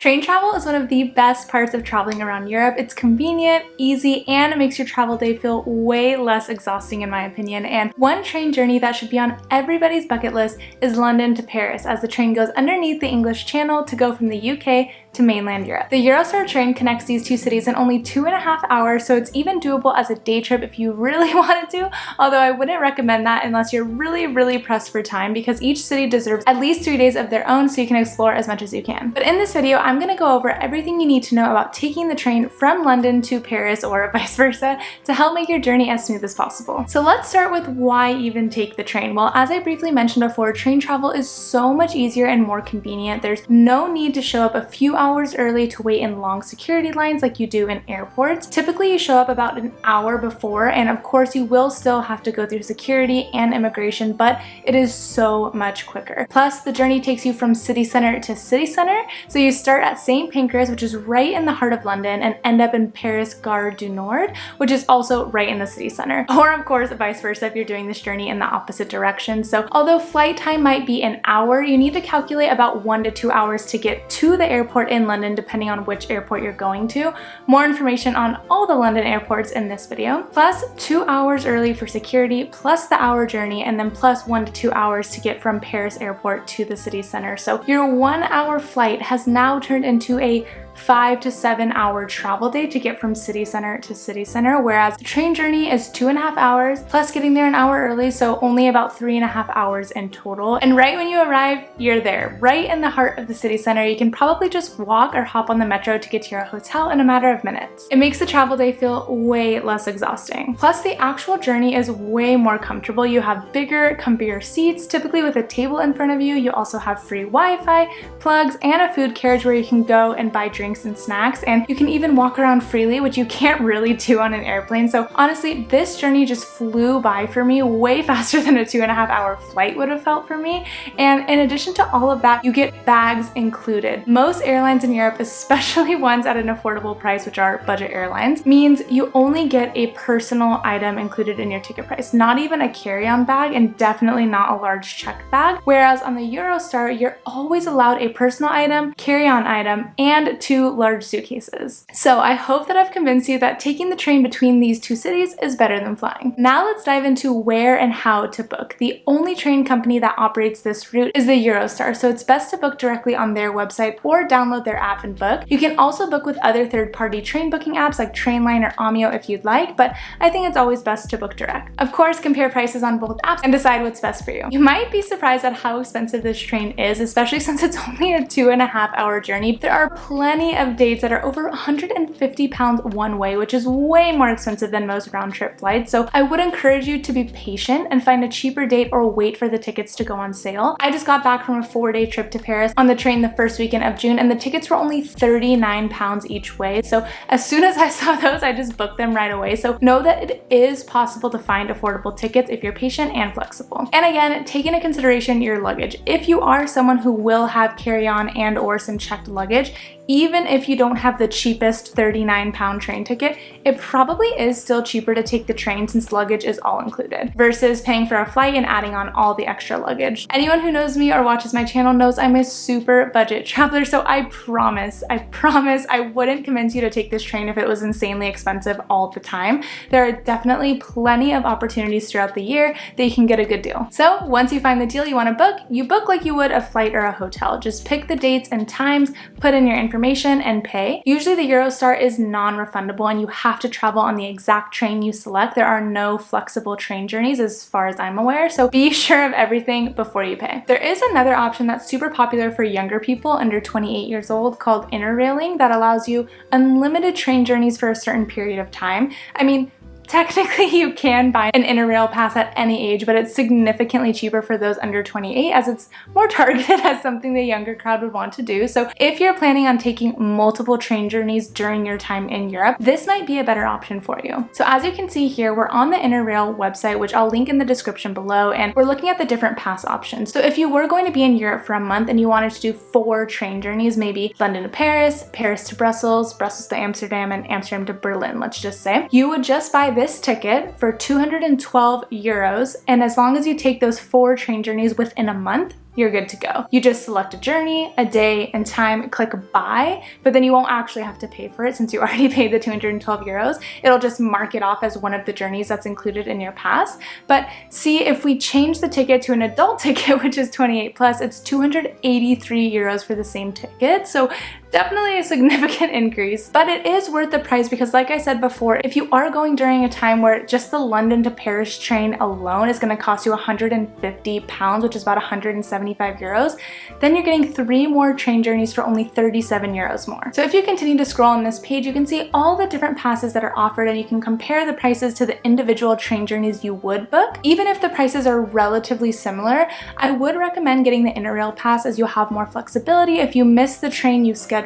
Train travel is one of the best parts of traveling around Europe. It's convenient, easy, and it makes your travel day feel way less exhausting in my opinion. And one train journey that should be on everybody's bucket list is London to Paris, as the train goes underneath the English Channel to go from the UK to mainland Europe. The Eurostar train connects these two cities in only 2.5 hours, so it's even doable as a day trip if you really wanted to, although I wouldn't recommend that unless you're really pressed for time, because each city deserves at least 3 days of their own so you can explore as much as you can. But in this video, I'm going to go over everything you need to know about taking the train from London to Paris or vice versa to help make your journey as smooth as possible. So let's start with why even take the train. Well, as I briefly mentioned before, train travel is so much easier and more convenient. There's no need to show up a few hours early to wait in long security lines like you do in airports. Typically you show up about an hour before, and of course you will still have to go through security and immigration, but it is so much quicker. Plus, the journey takes you from city center to city center, so you start at St. Pancras, which is right in the heart of London, and end up in Paris Gare du Nord, which is also right in the city center. Or of course vice versa if you're doing this journey in the opposite direction. So although flight time might be an hour, you need to calculate about 1 to 2 hours to get to the airport in London, depending on which airport you're going to. More information on all the London airports in this video. Plus 2 hours early for security, plus the hour journey, and then plus 1 to 2 hours to get from Paris airport to the city center. So your 1 hour flight has now turned into a 5 to 7 hour travel day to get from city center to city center, whereas the train journey is 2.5 hours plus getting there an hour early, so only about 3.5 hours in total. And right when you arrive, you're there, right in the heart of the city center. You can probably just walk or hop on the metro to get to your hotel in a matter of minutes. It makes the travel day feel way less exhausting. Plus, the actual journey is way more comfortable. You have bigger, comfier seats, typically with a table in front of you. You also have free Wi-Fi, plugs, and a food carriage where you can go and buy drinks and snacks, and you can even walk around freely, which you can't really do on an airplane. So honestly, this journey just flew by for me, way faster than a 2.5 hour flight would have felt for me. And in addition to all of that, you get bags included. Most airlines in Europe, especially ones at an affordable price, which are budget airlines, means you only get a personal item included in your ticket price, not even a carry-on bag, and definitely not a large check bag. Whereas on the Eurostar, you're always allowed a personal item, carry-on item, and 2 large suitcases. So I hope that I've convinced you that taking the train between these two cities is better than flying. Now let's dive into where and how to book. The only train company that operates this route is the Eurostar, so it's best to book directly on their website or download their app and book. You can also book with other third-party train booking apps like Trainline or Omio if you'd like, but I think it's always best to book direct. Of course, compare prices on both apps and decide what's best for you. You might be surprised at how expensive this train is, especially since it's only a 2.5 hour journey. There are plenty of dates that are over 150 pounds one way, which is way more expensive than most round-trip flights. So I would encourage you to be patient and find a cheaper date or wait for the tickets to go on sale. I just got back from a 4-day trip to Paris on the train the first weekend of June, and the tickets were only 39 pounds each way. So as soon as I saw those, I just booked them right away. So know that it is possible to find affordable tickets if you're patient and flexible. And again, take into consideration your luggage. If you are someone who will have carry-on and or some checked luggage, even if you don't have the cheapest 39-pound train ticket, it probably is still cheaper to take the train since luggage is all included, versus paying for a flight and adding on all the extra luggage. Anyone who knows me or watches my channel knows I'm a super budget traveler, so I promise I wouldn't convince you to take this train if it was insanely expensive all the time. There are definitely plenty of opportunities throughout the year that you can get a good deal. So once you find the deal you want to book, you book like you would a flight or a hotel. Just pick the dates and times, put in your information, and pay. Usually the Eurostar is non-refundable and you have to travel on the exact train you select. There are no flexible train journeys as far as I'm aware, so be sure of everything before you pay. There is another option that's super popular for younger people under 28 years old called Interrailing that allows you unlimited train journeys for a certain period of time. I mean, technically, you can buy an Interrail pass at any age, but it's significantly cheaper for those under 28 as it's more targeted as something the younger crowd would want to do. So if you're planning on taking multiple train journeys during your time in Europe, this might be a better option for you. So as you can see here, we're on the Interrail website, which I'll link in the description below, and we're looking at the different pass options. So if you were going to be in Europe for a month and you wanted to do 4 train journeys, maybe London to Paris, Paris to Brussels, Brussels to Amsterdam, and Amsterdam to Berlin, let's just say, you would just buy this ticket for 212 euros, and as long as you take those 4 train journeys within a month, you're good to go. You just select a journey, a day, and time, click buy, but then you won't actually have to pay for it since you already paid the 212 euros. It'll just mark it off as one of the journeys that's included in your pass. But see, if we change the ticket to an adult ticket, which is 28 plus, it's 283 euros for the same ticket. So definitely a significant increase, but it is worth the price because like I said before, if you are going during a time where just the London to Paris train alone is going to cost you 150 pounds, which is about 175 euros, then you're getting 3 more train journeys for only 37 euros more. So if you continue to scroll on this page, you can see all the different passes that are offered and you can compare the prices to the individual train journeys you would book. Even if the prices are relatively similar, I would recommend getting the Interrail pass as you'll have more flexibility. If you miss the train you scheduled,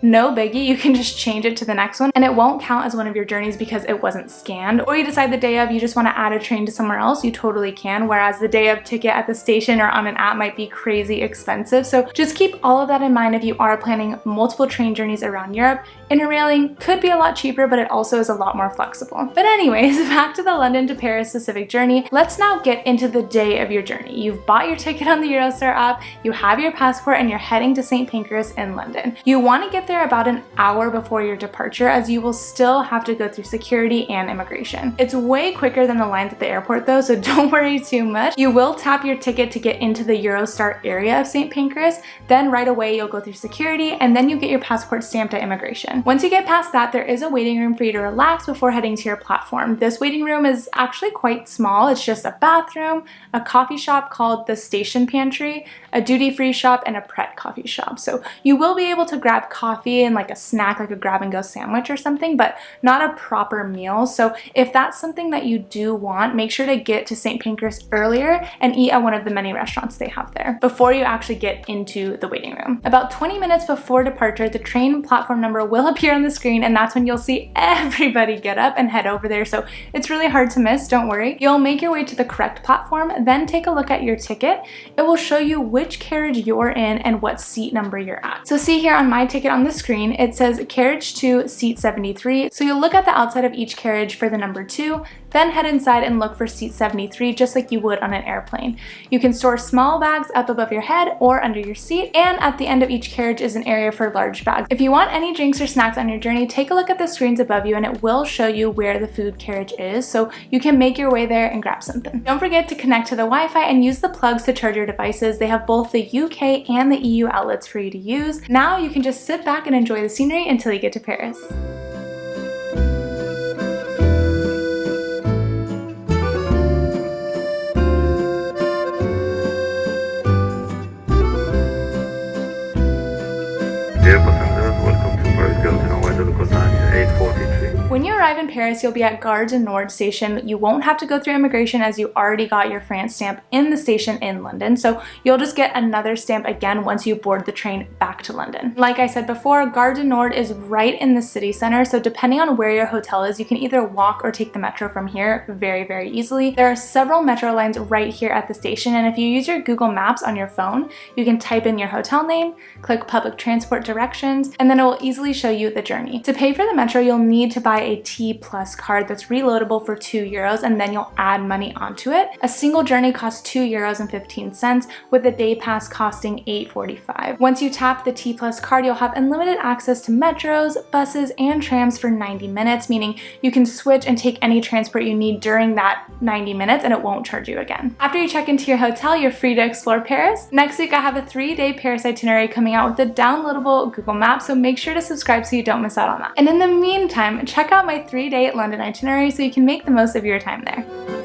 no biggie, you can just change it to the next one and it won't count as one of your journeys because it wasn't scanned. Or you decide the day of you just want to add a train to somewhere else, you totally can, whereas the day of ticket at the station or on an app might be crazy expensive. So just keep all of that in mind if you are planning multiple train journeys around Europe. Interrailing could be a lot cheaper, but it also is a lot more flexible. But anyways, back to the London to Paris specific journey. Let's now get into the day of your journey. You've bought your ticket on the Eurostar app, you have your passport, and you're heading to St. Pancras in London. You want to get there about an hour before your departure as you will still have to go through security and immigration. It's way quicker than the lines at the airport though, so don't worry too much. You will tap your ticket to get into the Eurostar area of St. Pancras, then right away you'll go through security and then you get your passport stamped at immigration. Once you get past that, there is a waiting room for you to relax before heading to your platform. This waiting room is actually quite small. It's just a bathroom, a coffee shop called the Station Pantry, a duty-free shop, and a Pret coffee shop. So you will be able to grab coffee and like a snack, like a grab-and-go sandwich or something, but not a proper meal. So if that's something that you do want, make sure to get to St. Pancras earlier and eat at one of the many restaurants they have there before you actually get into the waiting room. About 20 minutes before departure, the train platform number will appear on the screen and that's when you'll see everybody get up and head over there. So it's really hard to miss, don't worry. You'll make your way to the correct platform, then take a look at your ticket. It will show you which carriage you're in and what seat number you're at. So see here on my ticket on the screen, it says carriage 2, seat 73. So you'll look at the outside of each carriage for the number 2, then head inside and look for seat 73 just like you would on an airplane. You can store small bags up above your head or under your seat, and at the end of each carriage is an area for large bags. If you want any drinks or snacks on your journey, take a look at the screens above you and it will show you where the food carriage is, so you can make your way there and grab something. Don't forget to connect to the Wi-Fi and use the plugs to charge your devices. They have both the UK and the EU outlets for you to use. Now you can just sit back and enjoy the scenery until you get to Paris. Dear passengers, welcome to Paris. Go to know where the local time is 8:43. When you arrive in Paris, you'll be at Gare du Nord station. You won't have to go through immigration as you already got your France stamp in the station in London, so you'll just get another stamp again once you board the train back to London. Like I said before, Gare du Nord is right in the city center, so depending on where your hotel is, you can either walk or take the metro from here very easily. There are several metro lines right here at the station, and if you use your Google Maps on your phone, you can type in your hotel name, click public transport directions, and then it will easily show you the journey. To pay for the metro, you'll need to buy a T Plus card that's reloadable for 2 euros, and then you'll add money onto it. A single journey costs 2 euros and 15 cents, with the day pass costing 8.45. Once you tap the T Plus card, you'll have unlimited access to metros, buses, and trams for 90 minutes, meaning you can switch and take any transport you need during that 90 minutes and it won't charge you again. After you check into your hotel, you're free to explore Paris. Next week, I have a 3-day Paris itinerary coming out with a downloadable Google Map, so make sure to subscribe so you don't miss out on that. And in the meantime, check out my 3-day London itinerary so you can make the most of your time there.